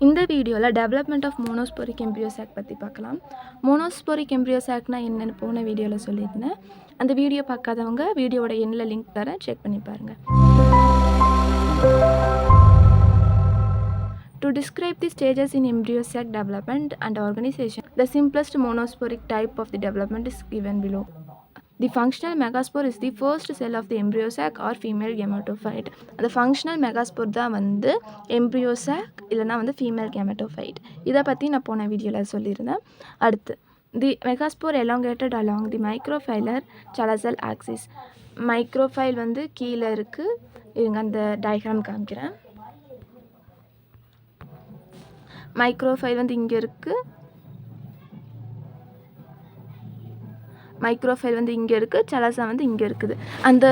இந்த வீடியோவில் development of monosporic embryo sac பற்றி பார்க்கலாம். மோனோஸ்போரிக் எம்ப்ரியோ சாக்னா என்னென்னு போன வீடியோவில் சொல்லியிருந்தேன். அந்த வீடியோ பார்க்காதவங்க வீடியோவோட எண்ணில் லிங்க் தரேன், செக் பண்ணி பாருங்கள். To describe the stages in embryo sac development and organization, the simplest monosporic type of the development is given below. The functional megaspore is the first cell of the embryo sac or female gametophyte. The functional megaspore தான் வந்து embryo sac இல்லைனா வந்து female gametophyte. இதை பற்றி நான் போன வீடியோவில் சொல்லியிருந்தேன். அடுத்து the megaspore elongated along the microphylar chalazal axis. மைக்ரோஃபைல் வந்து கீழே இருக்குது. இருங்க அந்த டயக்ராம் காமிக்கிறேன். மைக்ரோஃபைல் வந்து இங்கே இருக்குது, மைக்ரோஃபைல் வந்து இங்கே இருக்குது, சலசா வந்து இங்கே இருக்குது. அந்த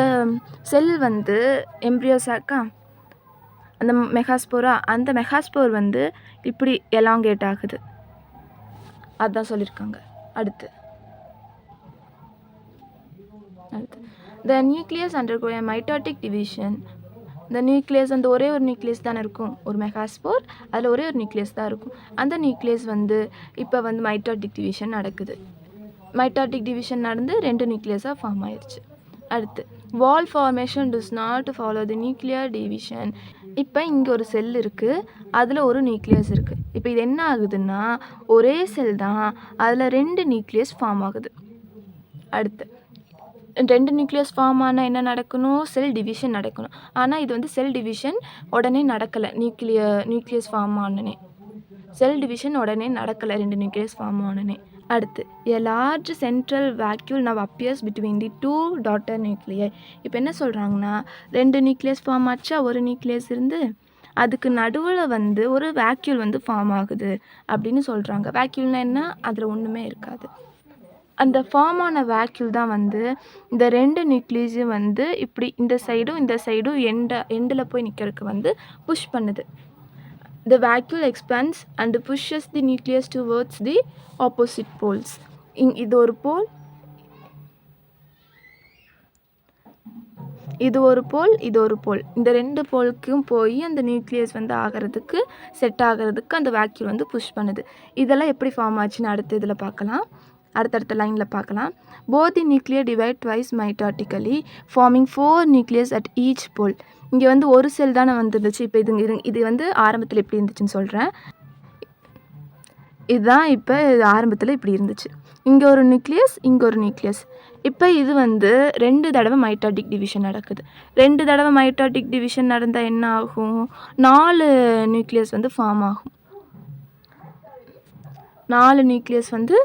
செல் வந்து எம்ப்ரியோ சாக்கா, அந்த மெகாஸ்போரா, அந்த மெகாஸ்போர் வந்து இப்படி எலாங்கேட் ஆகுது, அதுதான் சொல்லியிருக்காங்க. அடுத்து the nucleus undergo a mitotic division. இந்த நியூக்ளியஸ் வந்து ஒரே ஒரு நியூக்ளியஸ் தானே இருக்கும், ஒரு மெகாஸ்போர், அதில் ஒரே ஒரு நியூக்ளியஸ் தான் இருக்கும். அந்த நியூக்ளியஸ் வந்து இப்போ வந்து மைட்டாட்டிக் டிவிஷன் நடக்குது. மைட்டாட்டிக் டிவிஷன் நடந்து 2 நியூக்ளியஸாக ஃபார்ம் ஆயிடுச்சு. அடுத்து வால் formation does not follow the nuclear division. இப்போ இங்கே ஒரு செல் இருக்குது, அதில் ஒரு நியூக்ளியஸ் இருக்குது. இப்போ இது என்ன ஆகுதுன்னா ஒரே செல் தான், அதில் 2 நியூக்ளியஸ் ஃபார்ம் ஆகுது. அடுத்து 2 நியூக்ளியஸ் ஃபார்ம் ஆனால் என்ன நடக்கணும், செல் டிவிஷன் நடக்கணும். ஆனால் இது வந்து செல் டிவிஷன் உடனே நடக்கலை. நியூக்ளியஸ் ஃபார்ம் ஆனனே செல் டிவிஷன் உடனே நடக்கலை, 2 நியூக்ளியஸ் ஃபார்ம் ஆனனே. அடுத்து a large central vacuole now appears between the 2 daughter nuclei. இப்போ என்ன சொல்கிறாங்கன்னா 2 நியூக்ளியஸ் ஃபார்ம் ஆச்சா, ஒரு நியூக்ளியஸ் இருந்து அதுக்கு நடுவில் வந்து ஒரு வேக்யூல் வந்து ஃபார்ம் ஆகுது அப்படின்னு சொல்கிறாங்க. வேக்யூல்னால் என்ன, அதில் ஒன்றுமே இருக்காது. அந்த ஃபார்ம் ஆன வேக்யூல் தான் வந்து இந்த 2 நியூக்ளியஸும் வந்து இப்படி இந்த சைடும் எண்டில் போய் நிற்கிறதுக்கு வந்து புஷ் பண்ணுது. The vacuole expands and pushes the nucleus towards the opposite poles. இது ஒரு போல், இது ஒரு போல், இது ஒரு போல். இந்த 2 போலுக்கும் போய் அந்த நியூக்ளியஸ் வந்து ஆகிறதுக்கு செட் ஆகிறதுக்கு அந்த வேக்யூல் வந்து புஷ் பண்ணுது. இதெல்லாம் எப்படி ஃபார்ம் ஆச்சுன்னு அடுத்த இதில் பார்க்கலாம், அடுத்தடுத்த லைனில் பார்க்கலாம். Both the nuclei divide twice mitotically, forming 4 nucleus at each pole. இங்கே வந்து ஒரு செல் தானே வந்துருந்துச்சு. இப்போ இது வந்து ஆரம்பத்தில் எப்படி இருந்துச்சுன்னு சொல்கிறேன். இதுதான் இப்போ ஆரம்பத்தில் இப்படி இருந்துச்சு. இங்கே ஒரு நியூக்ளியஸ், இங்கே ஒரு நியூக்ளியஸ். இப்போ இது வந்து 2 தடவை மைட்டாட்டிக் டிவிஷன் நடக்குது. 2 தடவை மைட்டாட்டிக் டிவிஷன் நடந்தால் என்ன ஆகும், 4 நியூக்ளியஸ் வந்து ஃபார்ம் ஆகும். 4 நியூக்ளியஸ் வந்து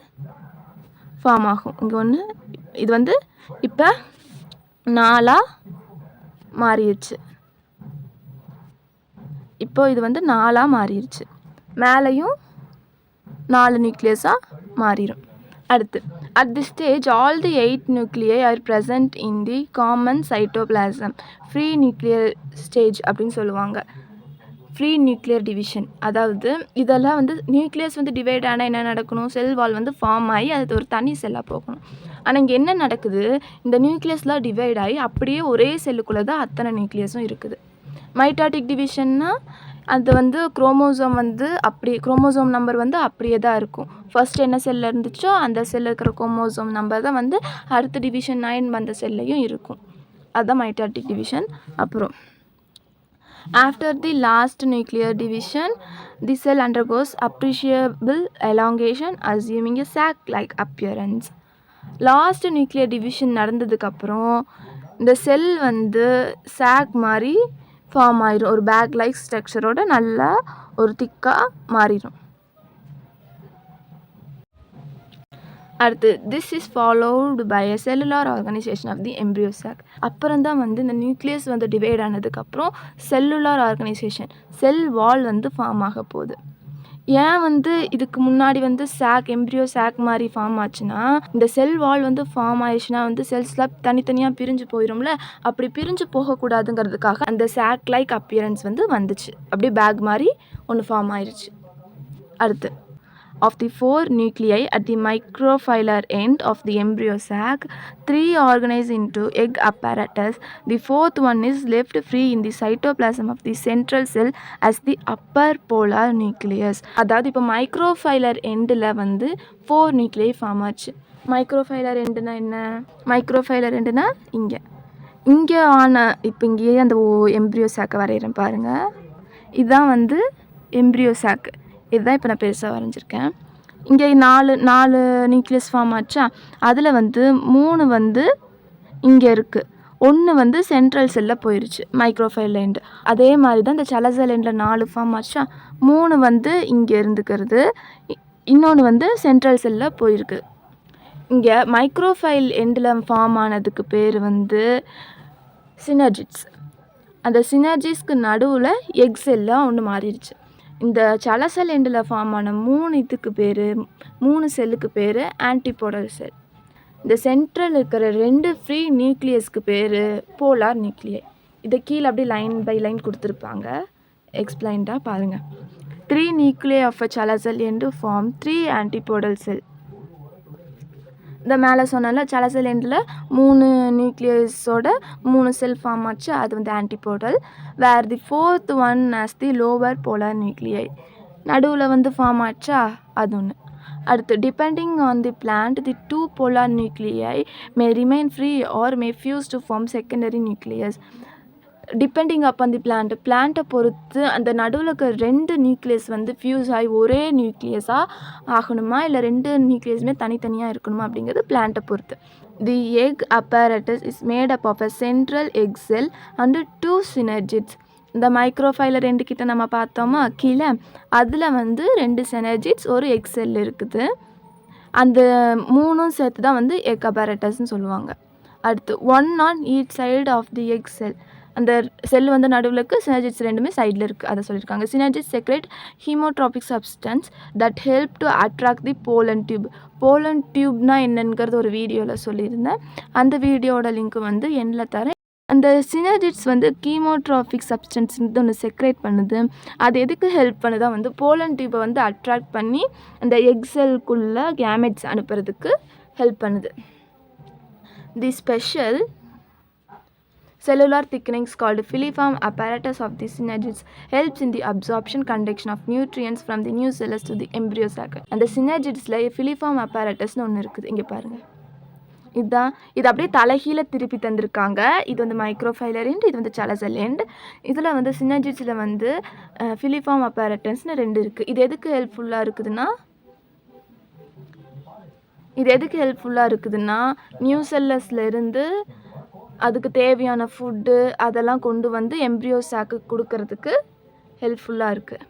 ஃபார்ம் ஆகும். இங்கே ஒன்று, இது வந்து இப்போ 4ஆக மாறிடுச்சு. இப்போ இது வந்து 4ஆக மாறிடுச்சு, மேலேயும் 4 நியூக்ளியஸாக மாறிடும். அடுத்து at this stage all the 8 nuclei are present in the common cytoplasm. Free nuclear stage அப்படின்னு சொல்லுவாங்க, ஃப்ரீ நியூக்ளியர் டிவிஷன். அதாவது இதெல்லாம் வந்து நியூக்ளியஸ் வந்து டிவைட் ஆனால் என்ன நடக்கணும், செல் வால் வந்து ஃபார்ம் ஆகி அது ஒரு தனி செல்லாக போகணும். ஆனால் இங்கே என்ன நடக்குது, இந்த நியூக்ளியஸ்லாம் டிவைட் ஆகி அப்படியே ஒரே செல்லுக்குள்ளே தான் அத்தனை நியூக்ளியஸும் இருக்குது. மைட்டாட்டிக் டிவிஷன்னா அது வந்து குரோமோசோம் வந்து அப்படி, குரோமோசோம் நம்பர் வந்து அப்படியே தான் இருக்கும். ஃபர்ஸ்ட் என்ன செல்லில் இருந்துச்சோ அந்த செல்லில் இருக்கிற குரோமோசோம் நம்பர் தான் வந்து அடுத்த டிவிஷன் 9 வந்த செல்லையும் இருக்கும். அதுதான் மைட்டாட்டிக் டிவிஷன். அப்புறம் after the last nuclear division the cell undergoes appreciable elongation assuming a sac-like appearance. Last nuclear division நடந்ததுக்கப்புறம் இந்த செல் வந்து சாக் மாதிரி ஃபார்ம் ஆயிரும், ஒரு பேக் லைக் ஸ்ட்ரக்சரோட நல்லா ஒரு திக்காக மாறிடும். அடுத்து this is followed by a cellular organization of the embryo sac. அப்புறம் தான் வந்து இந்த நியூக்ளியஸ் வந்து டிவைட் ஆனதுக்கப்புறம் செல்லுலார் ஆர்கனைசேஷன், செல் வால் வந்து ஃபார்ம் ஆக போகுது. ஏன் வந்து இதுக்கு முன்னாடி வந்து சாக், எம்ப்ரியோ சாக் மாதிரி ஃபார்ம் ஆச்சுன்னா, இந்த செல் வால் வந்து ஃபார்ம் ஆயிடுச்சுன்னா வந்து செல்ஸ்லாம் தனித்தனியாக பிரிஞ்சு போயிடும்ல, அப்படி பிரிஞ்சு போகக்கூடாதுங்கிறதுக்காக அந்த சாக் லைக் அப்பியரன்ஸ் வந்து வந்துச்சு, அப்படியே பேக் மாதிரி ஒன்று ஃபார்ம் ஆயிடுச்சு. அடுத்து of the 4 nuclei at the microfilar end of the embryo sac, 3 organize into egg apparatus. The fourth one is left free in the cytoplasm of the central cell as the upper polar nucleus. அதாவது இப்போ மைக்ரோஃபைலர் எண்டில் வந்து 4 நியூக்ளியை form ஆச்சு. மைக்ரோஃபைலர் எண்டுனா என்ன? மைக்ரோஃபைலர் எண்டுனா இங்கே ஆன இப்போ இங்கேயே அந்த எம்ப்ரியோ சாக்கை வரைகிறேன் பாருங்கள். இதுதான் வந்து எம்ப்ரியோ சாக்கு. இதுதான் இப்போ நான் பெருசாக வரைஞ்சிருக்கேன். இங்கே நாலு நியூக்ளியஸ் ஃபார்ம் ஆச்சா, அதில் வந்து 3 வந்து இங்கே இருக்குது, 1 வந்து சென்ட்ரல் செல்லில் போயிடுச்சு மைக்ரோஃபைல் எண்டு. அதே மாதிரி தான் இந்த சலசல் எண்டில் 4 ஃபார்ம் ஆச்சா, 3 வந்து இங்கே இருந்துக்கிறது, இன்னொன்று வந்து சென்ட்ரல் செல்லில் போயிருக்கு. இங்கே மைக்ரோஃபைல் எண்டில் ஃபார்ம் ஆனதுக்கு பேர் வந்து சினர்ஜிட்ஸ். அந்த சினர்ஜிஸ்க்கு நடுவில் எக் செல்லாக ஒன்று மாறிடுச்சு. இந்த சலசல் எண்டில் ஃபார்ம் ஆன 3 செல்லுக்கு பேர் ஆன்டிபோடல் செல். இந்த சென்ட்ரல் இருக்கிற 2 ஃப்ரீ நியூக்ளியஸ்க்கு பேர் போலார் நியூக்ளியை. இதை கீழே அப்படியே லைன் பை லைன் கொடுத்துருப்பாங்க, எக்ஸ்பிளைன்டாக பாருங்கள். 3 nuclei of a chalazal end form 3 antipodal cell. இந்த மேலே சொன்னால சலசல் எண்டில் 3 நியூக்ளியஸோட 3 செல் ஃபார்ம் ஆச்சு, அது வந்து antipodal. Where the 4th one as the lower polar nuclei. நடுவில் வந்து ஃபார்ம் ஆச்சா, அது ஒன்று. அடுத்து depending on the plant the 2 polar nuclei may remain free or may fuse to form secondary nucleus. Depending upon the பிளான்ட்டை பொறுத்து அந்த நடுவில் இருக்கிற 2 நியூக்ளியஸ் வந்து ஃபியூஸ் ஆகி ஒரே நியூக்ளியஸாக ஆகணுமா, இல்லை 2 நியூக்ளியஸுமே தனித்தனியாக இருக்கணுமா அப்படிங்கிறது பிளான்ட்டை பொறுத்து. The egg apparatus is made up of a central egg cell and 2 synergids. இந்த மைக்ரோஃபைலர் 2 கிட்ட நம்ம பார்த்தோமா கீழே, அதில் வந்து 2 சினர்ஜிட்ஸ், ஒரு எக் செல் இருக்குது. அந்த 3ம் சேர்த்து தான் வந்து எக் அப்பேரட்டஸ்ன்னு சொல்லுவாங்க. அடுத்து 1 on each side of the egg cell. அந்த செல் வந்து நடுவில் இருக்குது, சினர்ஜிட்ஸ் 2மே சைடில் இருக்குது, அதை சொல்லியிருக்காங்க. Synergids secrete chemotropic substance that help to attract the pollen tube. Pollen டியூப்னா என்னங்கிறது ஒரு வீடியோவில் சொல்லியிருந்தேன், அந்த வீடியோட லிங்க் வந்து எண்ணில் தரேன். அந்த சினர்ஜிட்ஸ் வந்து கீமோட்ராபிக் சப்ஸ்டன்ஸ் ஒன்று செக்ரேட் பண்ணுது. அது எதுக்கு ஹெல்ப் பண்ணுதா வந்து போலன் டியூப்பை வந்து அட்ராக்ட் பண்ணி அந்த எக் செல்குள்ளே கேமெட்ஸ் அனுப்புறதுக்கு ஹெல்ப் பண்ணுது. The special cellular thickenings called filiform apparatus of the synergids helps in the absorption conduction of nutrients from the nucellus to the embryo sac. அந்த synergidsல filiform apparatus னு ஒன்று இருக்குது, இங்கே பாருங்கள். இது அப்படியே தலைகீழ திருப்பி தந்திருக்காங்க. இது வந்து மைக்ரோஃபைலர் எண்ட், இது வந்து சலசல் எண்ட். இதில் வந்து சினர்ஜிட்ஸில் வந்து ஃபிலிஃபார்ம் அப்பேரட்டஸ்னு 2 இருக்குது. இது எதுக்கு ஹெல்ப்ஃபுல்லாக இருக்குதுன்னா நியூசெல்லஸில் இருந்து அதுக்கு தேவையான ஃபுட்டு அதெல்லாம் கொண்டு வந்து எம்ப்ரியோ சாக்கு கொடுக்கறதுக்கு ஹெல்ப்ஃபுல்லாக இருக்குது.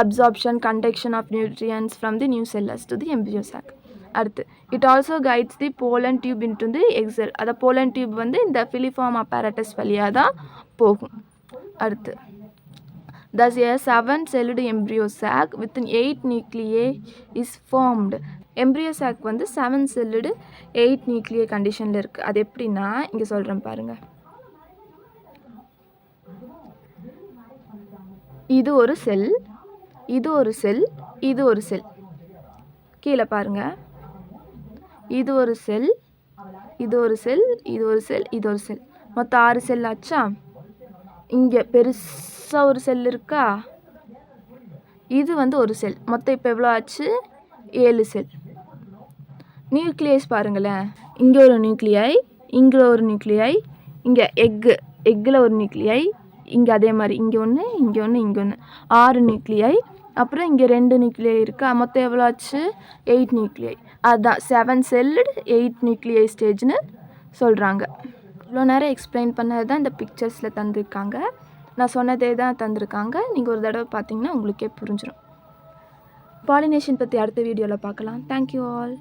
Absorption conduction of nutrients from the nucellus to the embryo sac. அடுத்து it also guides the pollen tube into the egg cell. அதை போலன் டியூப் வந்து இந்த ஃபிலிஃபார்ம் அப்பேரட்டஸ் வழியாக தான் போகும். அடுத்து thus a 7-celled embryo sac with 8 nuclei is formed. Embryo chalk வந்து 7-celled 8 நியூக்ளியை கண்டிஷனில் இருக்குது. அது எப்படின்னா இங்கே சொல்கிறேன் பாருங்கள். இது ஒரு செல், இது ஒரு செல், இது ஒரு செல். கீழே பாருங்கள், இது ஒரு செல், இது ஒரு செல், இது ஒரு செல், இது ஒரு செல். மொத்தம் 6 செல் ஆச்சா. இங்கே பெருசாக ஒரு செல் இருக்கா, இது வந்து ஒரு செல். மொத்தம் இப்போ எவ்வளோ ஆச்சு, 7 செல். நியூக்ளியஸ் பாருங்களேன், இங்கே ஒரு நியூக்ளியை, இங்கே ஒரு நியூக்ளியை, இங்கே எக்கில் ஒரு நியூக்ளியை, இங்கே அதே மாதிரி இங்கே ஒன்று, இங்கே ஒன்று, இங்கே ஒன்று, 6 நியூக்ளியை. அப்புறம் இங்கே 2 நியூக்ளியை இருக்கா, மொத்தம் எவ்வளோ ஆச்சு, 8 நியூக்ளியை. அதுதான் 7-celled 8 நியூக்ளியை ஸ்டேஜ்னு சொல்கிறாங்க. இவ்வளோ நேரம் எக்ஸ்பிளைன் பண்ணது தான் இந்த பிக்சர்ஸில் தந்திருக்காங்க. நான் சொன்னதே தான் தந்திருக்காங்க. நீங்கள் ஒரு தடவை பார்த்தீங்கன்னா உங்களுக்கே புரிஞ்சிடும். பாலினேஷன் பற்றி அடுத்த வீடியோவில் பார்க்கலாம். Thank you all.